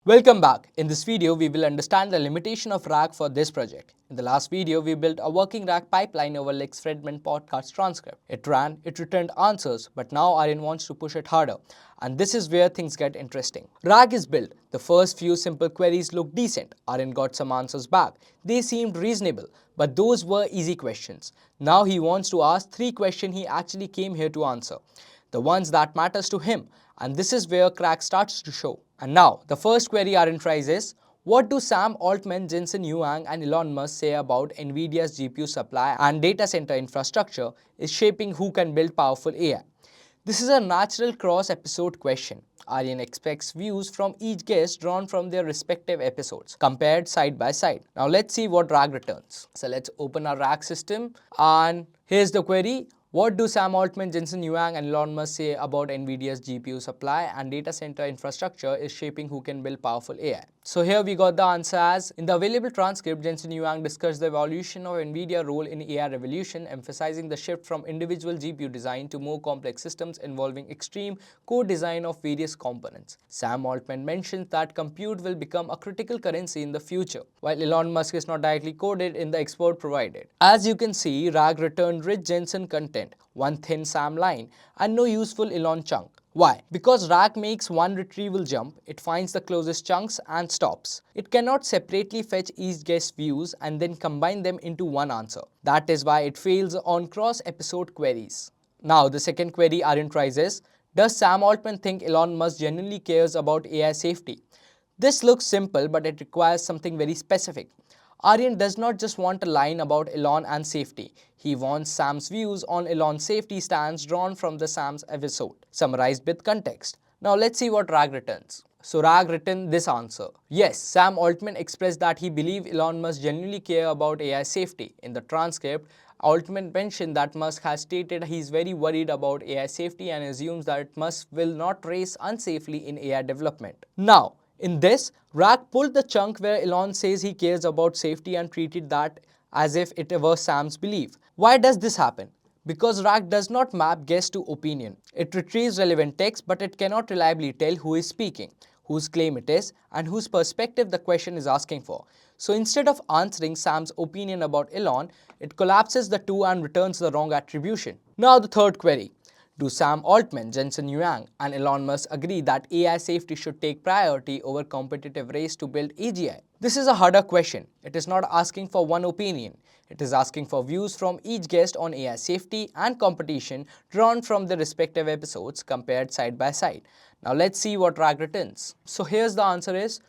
Welcome back. In this video, we will understand the limitation of RAG for this project. In the last video, we built a working RAG pipeline over Lex Fridman podcast transcript. It ran, it returned answers, but now Aryan wants to push it harder. And this is where things get interesting. RAG is built. The first few simple queries looked decent. Aryan got some answers back. They seemed reasonable, but those were easy questions. Now he wants to ask 3 questions he actually came here to answer, the ones that matters to him, and this is where crack starts to show. And now, the first query Aryan tries is, what do Sam Altman, Jensen Huang and Elon Musk say about Nvidia's GPU supply and data center infrastructure is shaping who can build powerful AI? This is a natural cross-episode question. Aryan expects views from each guest drawn from their respective episodes, compared side by side. Now let's see what RAG returns. So let's open our RAG system, and here's the query. What do Sam Altman, Jensen Huang and Elon Musk say about Nvidia's GPU supply and data center infrastructure is shaping who can build powerful AI? So here we got the answer as, in the available transcript, Jensen Huang discussed the evolution of Nvidia's role in AI revolution, emphasizing the shift from individual GPU design to more complex systems involving extreme co-design of various components. Sam Altman mentions that compute will become a critical currency in the future, while Elon Musk is not directly coded in the export provided. As you can see, RAG returned rich Jensen content, one thin Sam line, and no useful Elon chunk. Why? Because RAG makes one retrieval jump, it finds the closest chunks and stops. It cannot separately fetch each guest's views and then combine them into one answer. That is why it fails on cross-episode queries. Now the second query Aryan tries is, does Sam Altman think Elon Musk genuinely cares about AI safety? This looks simple, but it requires something very specific. Aryan does not just want a line about Elon and safety. He wants Sam's views on Elon's safety stance drawn from the Sam's episode, summarized with context. Now let's see what RAG returns. So RAG returned this answer. Yes, Sam Altman expressed that he believes Elon Musk genuinely care about AI safety. In the transcript, Altman mentioned that Musk has stated he is very worried about AI safety and assumes that Musk will not race unsafely in AI development. Now, in this, RAG pulled the chunk where Elon says he cares about safety and treated that as if it were Sam's belief. Why does this happen? Because RAG does not map guest to opinion. It retrieves relevant text, but it cannot reliably tell who is speaking, whose claim it is, and whose perspective the question is asking for. So instead of answering Sam's opinion about Elon, it collapses the two and returns the wrong attribution. Now the third query. Do Sam Altman, Jensen Huang and Elon Musk agree that AI safety should take priority over competitive race to build AGI? This is a harder question. It is not asking for one opinion. It is asking for views from each guest on AI safety and competition drawn from their respective episodes compared side by side. Now let's see what RAG returns. So here's the answer is,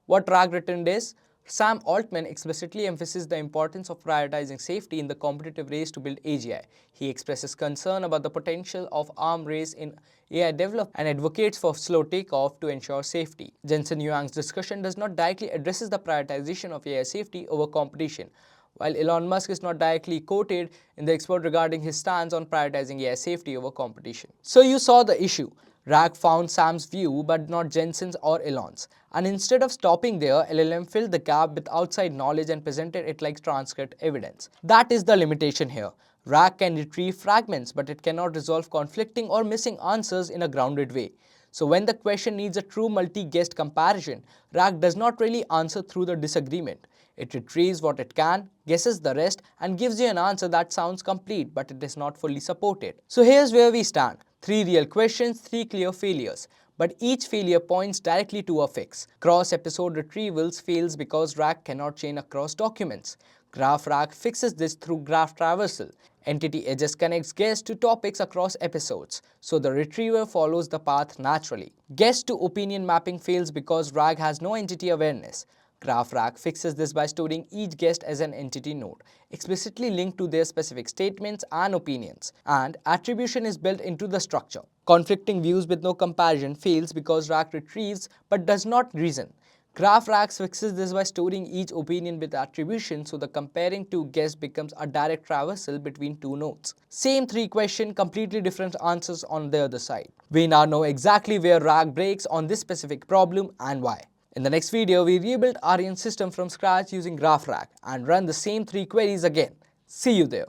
what RAG returned is, Sam Altman explicitly emphasizes the importance of prioritizing safety in the competitive race to build AGI. He expresses concern about the potential of arms race in AI development and advocates for slow takeoff to ensure safety. Jensen Huang's discussion does not directly address the prioritization of AI safety over competition, while Elon Musk is not directly quoted in the expert regarding his stance on prioritizing AI safety over competition. So you saw the issue. RAG found Sam's view but not Jensen's or Elon's. And instead of stopping there, LLM filled the gap with outside knowledge and presented it like transcript evidence. That is the limitation here. RAG can retrieve fragments, but it cannot resolve conflicting or missing answers in a grounded way. So when the question needs a true multi-guest comparison, RAG does not really answer through the disagreement. It retrieves what it can, guesses the rest, and gives you an answer that sounds complete, but it is not fully supported. So here's where we stand. 3 real questions, 3 clear failures. But each failure points directly to a fix. Cross-episode retrievals fails because RAG cannot chain across documents. Graph RAG fixes this through graph traversal. Entity edges connects guests to topics across episodes, so the retriever follows the path naturally. Guest to opinion mapping fails because RAG has no entity awareness. Graph RAG fixes this by storing each guest as an entity node, explicitly linked to their specific statements and opinions, and attribution is built into the structure. Conflicting views with no comparison fails because RAG retrieves but does not reason. Graph RAG fixes this by storing each opinion with attribution, so the comparing two guests becomes a direct traversal between two nodes. Same 3 questions, completely different answers on the other side. We now know exactly where RAG breaks on this specific problem and why. In the next video, we rebuild Aryan's system from scratch using Graph RAG and run the same 3 queries again. See you there.